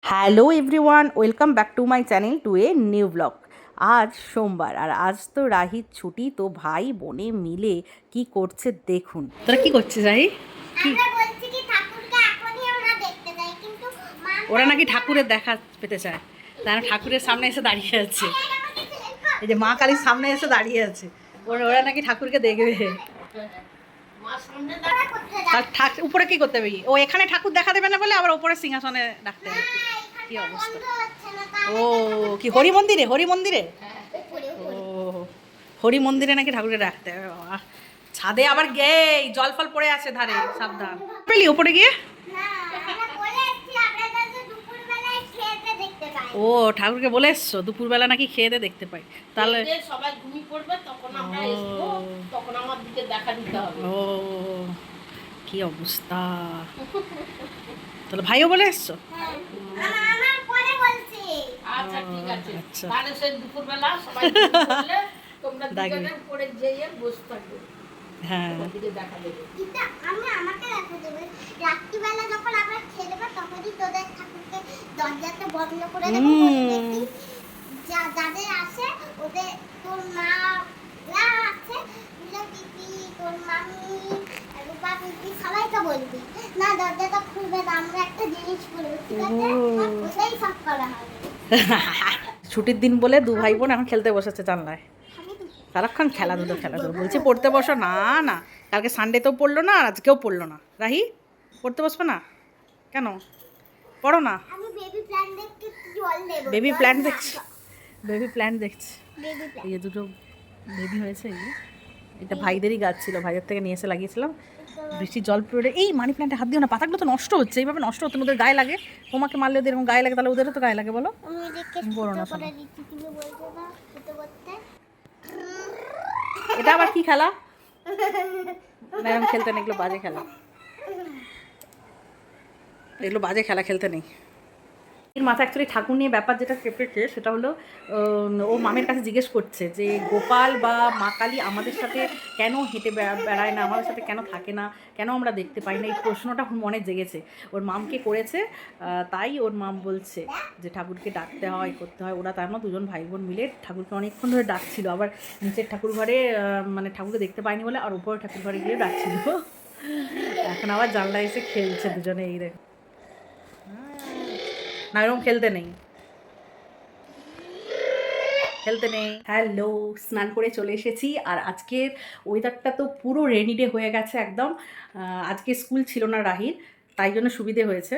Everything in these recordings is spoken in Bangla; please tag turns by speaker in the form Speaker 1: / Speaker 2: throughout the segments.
Speaker 1: Hello everyone, welcome back to my channel to a new blog. আজ সোমবার আর আজ তো রাহির ছুটি, তো ভাই বোনে মিলে কি করছে দেখুন। তোরা কি করছিস রাহি? ওরা নাকি ঠাকুরের দেখা পেতে চায়, তারা ঠাকুরের সামনে এসে দাঁড়িয়ে আছে। এই যে মা কালীর সামনে এসে দাঁড়িয়ে আছে, ওরা নাকি ঠাকুরকে দেখবে। আর উপরে কি করতে হবে? ও এখানে ঠাকুর দেখা দেবে না বলে আবার উপরে সিংহাসনে রাখতে হবে। কি অবস্থা! ও কি হরি মন্দিরে? হরি মন্দিরে ও হরি মন্দিরে নাকি ঠাকুরকে রাখতে হবে। বাবা, ছাদে আবার গে জল ফল পড়ে আছে ধারে, সাবধান। পেলি উপরে গিয়ে? ও ঠাকুরকে বলে এসছো দুপুরবেলা নাকি খেয়ে দিয়ে দেখতে পাই, তাহলে সবাই ঘুমিয়ে পড়বে, তখন আমরা আসবো, তখন আমার দিকে দেখা দিতে হবে। ও কি অবস্থা! তাহলে ভাইও বলে এসছো? আচ্ছা ঠিক আছে, তাহলে সেই দুপুরবেলা সবাই ঘুমিয়ে তোমরা দুজনে উপরে যেয়ে বসে থাকবে। হ্যাঁ দেখা দেবে, কিন্তু আমি আমাকে দেখা দেবে রাত্রিবেলা যখন আমরা খেলবো তখনই তোদের ঠাকুরকে দরজাটা বন্ধ করে দেব। যাদের আসে ওদের তোর মা আছে পিপি, তোর মামি, রূপা পিপি সবাইকে বলবি না দরজাটা খুলবে না, আমরা একটা জিনিস করবো, ঠিক আছে? ওটাই সব করা হবে। ছুটির দিন বলে দু ভাই বোন এখন খেলতে বসেছে জানলায়, সারাক্ষণ খেলাধুলো বলছে পড়তে বসো। না না, কালকে সানডেতেও পড়লো না আর আজকেও পড়লো না। রাহি পড়তে বসবে না কেন? পড়ো না। বেবি প্ল্যান্ট দেখছি, বেবি প্ল্যান্ট দেখছি। এই দুটো বেবি হয়েছে, এটা ভাইদেরই গাছ ছিল, ভাইদের থেকে নিয়ে এসে লাগিয়েছিলাম। বৃষ্টির জল পড়ে এই মানি প্ল্যান্টে হাত দিও না, পাতাগুলো তো নষ্ট হচ্ছে, এইভাবে নষ্ট হচ্ছে, ওদের গায়ে লাগে। তোমাকে মারলে ওদের এরকম গায়ে লাগে, তাহলে ওদেরও তো গায়ে লাগে বলো। বলো না, এটা আবার কি খেলা? ম্যাডাম খেলতে নেই, এগুলো বাজে খেলা, এগুলো বাজে খেলা খেলতে নেই। এর মাথা অ্যাকচুয়ালি ঠাকুর নিয়ে ব্যাপার যেটা চেপেছে সেটা হলো ও মামের কাছে জিজ্ঞেস করছে যে গোপাল বা মা কালী আমাদের সাথে কেন হেঁটে বেড়ায় না, আমাদের সাথে কেন থাকে না, কেন আমরা দেখতে পাই না, এই প্রশ্নটা মনে জেগেছে। ওর মামকে করেছে, তাই ওর মাম বলছে যে ঠাকুরকে ডাকতে হয়, করতে হয়। ওরা তার মধ্যে দুজন ভাই বোন মিলে ঠাকুরকে অনেকক্ষণ ধরে ডাকছিল, আবার নিচের ঠাকুর ঘরে মানে ঠাকুরকে দেখতে পায়নি বলে আর উপরের ঠাকুর ঘরে গিয়ে ডাকছিল। এখন আবার জানলায় এসে খেলছে দুজনে, এই দেখ না এরকম খেলতে নেই, খেলতে নেই। হ্যালো, স্নান করে চলে এসেছি আর আজকের ওয়েদারটা তো পুরো রেনি ডে হয়ে গেছে একদম। আজকে স্কুল ছিল না রাহির, তাই জন্য সুবিধে হয়েছে,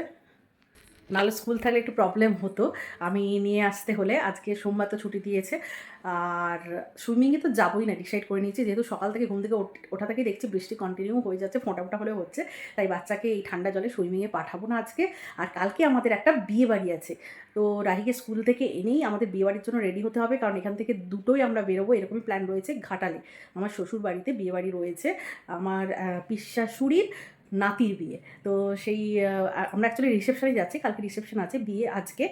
Speaker 1: নাহলে স্কুল থাকলে একটু প্রবলেম হতো আমি নিয়ে আসতে হলে। আজকে সোমবার তো ছুটি দিয়েছে, আর সুইমিংয়ে তো যাবোই না, ডিসাইড করে নিয়েছি, যেহেতু সকাল থেকে ঘুম থেকে ওঠা থেকেই দেখছি বৃষ্টি কন্টিনিউ হয়ে যাচ্ছে, ফোঁটা ফোঁটা হলেও হচ্ছে, তাই বাচ্চাকে এই ঠান্ডা জলে সুইমিংয়ে পাঠাবো না আজকে। আর কালকে আমাদের একটা বিয়ে বাড়ি আছে, তো রাহিকে স্কুল থেকে এনেই আমাদের বিয়ে বাড়ির জন্য রেডি হতে হবে, কারণ এখান থেকে দুটোই আমরা বেরোবো, এরকমই প্ল্যান রয়েছে। ঘাটালে আমার শ্বশুর বাড়িতে বিয়ে বাড়ি রয়েছে, আমার পিসশাশুড়ির নাতির বিয়ে। তো সেই আমরা অ্যাকচুয়ালি রিসেপশানে যাচ্ছি, কালকে রিসেপশন আছে, বিয়ে আজকে,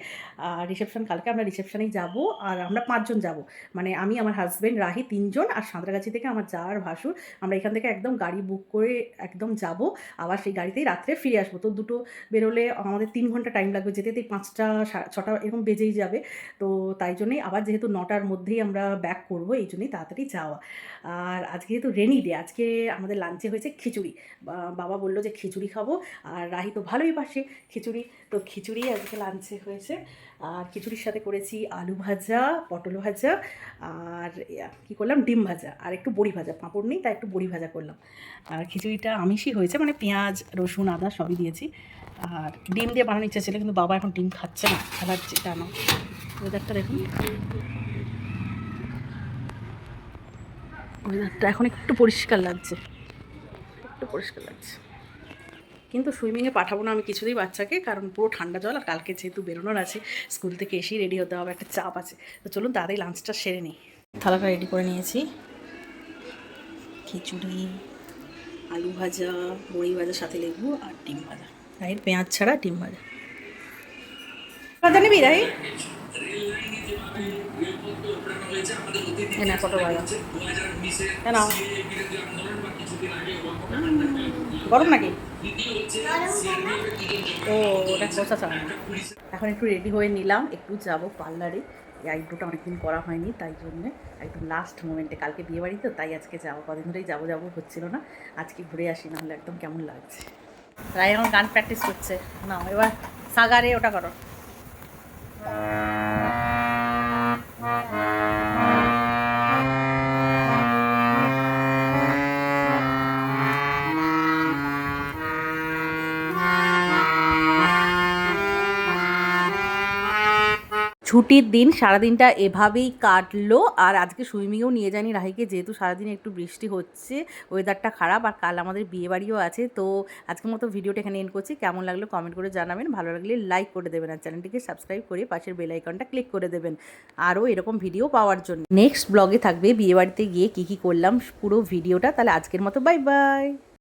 Speaker 1: রিসেপশন কালকে। আমরা রিসেপশানেই যাব, আর আমরা 5 জন যাব, মানে আমি, আমার হাজব্যান্ড, রাহি 3 জন, আর সাঁতরাগাছি থেকে আমার যা আর ভাসুর। আমরা এখান থেকে একদম গাড়ি বুক করে একদম যাব, আবার সেই গাড়িতেই রাত্রে ফিরে আসবো। তো দুটো বেরোলে আমাদের 3 ঘন্টা টাইম লাগবে, যেতে 5টা 6টা এরকম বেজেই যাবে। তো তাই জন্যই আবার যেহেতু 9টার মধ্যেই আমরা ব্যাক করবো, এই জন্যই তাড়াতাড়ি যাওয়া। আর আজকে যেহেতু রেনি ডে, আজকে আমাদের লাঞ্চে হয়েছে খিচুড়ি। বাবা বললো যে খিচুড়ি খাবো, আর রাহি তো ভালোই বাসে খিচুড়ি, তো খিচুড়ি আজকে লাঞ্চে হয়েছে। আর খিচুড়ির সাথে করেছি আলু ভাজা, পটল ভাজা, আর কী করলাম, ডিম ভাজা, আর একটু বড়ি ভাজা, পাঁপড় নেই তাই একটু বড়ি ভাজা করলাম। আর খিচুড়িটা আমিষই হয়েছে, মানে পেঁয়াজ রসুন আদা সবই দিয়েছি। আর ডিম দিয়ে বানানোর ইচ্ছা ছিল, কিন্তু বাবা এখন ডিম খাচ্ছে না, খেলাচ্ছে কেন। ওয়েদারটা দেখুন, ওয়েদারটা এখন একটু পরিষ্কার লাগছে, একটু পরিষ্কার লাগছে। কিন্তু সুইমিংয়ে পাঠাবো না আমি কিছুতেই বাচ্চাকে, কারণ পুরো ঠান্ডা জল, আর কালকে যেহেতু বেরোনোর আছে, স্কুল থেকে এসেই রেডি হতে হবে, একটা চাপ আছে। তো চলুন তাড়াতাড়ি লাঞ্চটা সেরে নিই। থালাটা রেডি করে নিয়েছি, খিচুড়ি, আলু ভাজা, বড়ি ভাজা, সাথে লেবু, আর ডিম ভাজা। রাহির পেঁয়াজ ছাড়া ডিম ভাজা। ভাজা নিবি রাহি? এ না কত ভালো কেন গরম নাকি ও ওটা কষা চাল এখন একটু রেডি হয়ে নিলাম, একটু যাব পার্লারে। এই আইব্রোটা অনেকদিন করা হয়নি, তাই জন্যে একদম লাস্ট মোমেন্টে, কালকে বিয়ে বাড়ি তো, তাই আজকে যাবো। কদিন ধরেই যাবো যাবো হচ্ছিল না, আজকে ঘুরে আসি, নাহলে একদম কেমন লাগছে। রাই এখন গান প্র্যাকটিস করছে। না এবার সাগারে ওটা করো। ছুটির দিন সারাদিনটা এভাবেই কাটলো। আর আজকে সুইমিংয়েও নিয়ে যায়নি রাহিকে, যেহেতু সারাদিন একটু বৃষ্টি হচ্ছে, ওয়েদারটা খারাপ, আর কাল আমাদের বিয়েবাড়িও আছে। তো আজকের মতো ভিডিওটা এখানে এন্ড করছি। কেমন লাগলো কমেন্ট করে জানাবেন, ভালো লাগলে লাইক করে দেবেন, আর চ্যানেলটিকে সাবস্ক্রাইব করে পাশের বেল আইকনটা ক্লিক করে দেবেন আরও এরকম ভিডিও পাওয়ার জন্য। নেক্সট ব্লগে থাকবে বিয়েবাড়িতে গিয়ে কী কী করলাম পুরো ভিডিওটা। তাহলে আজকের মতো বাই বাই।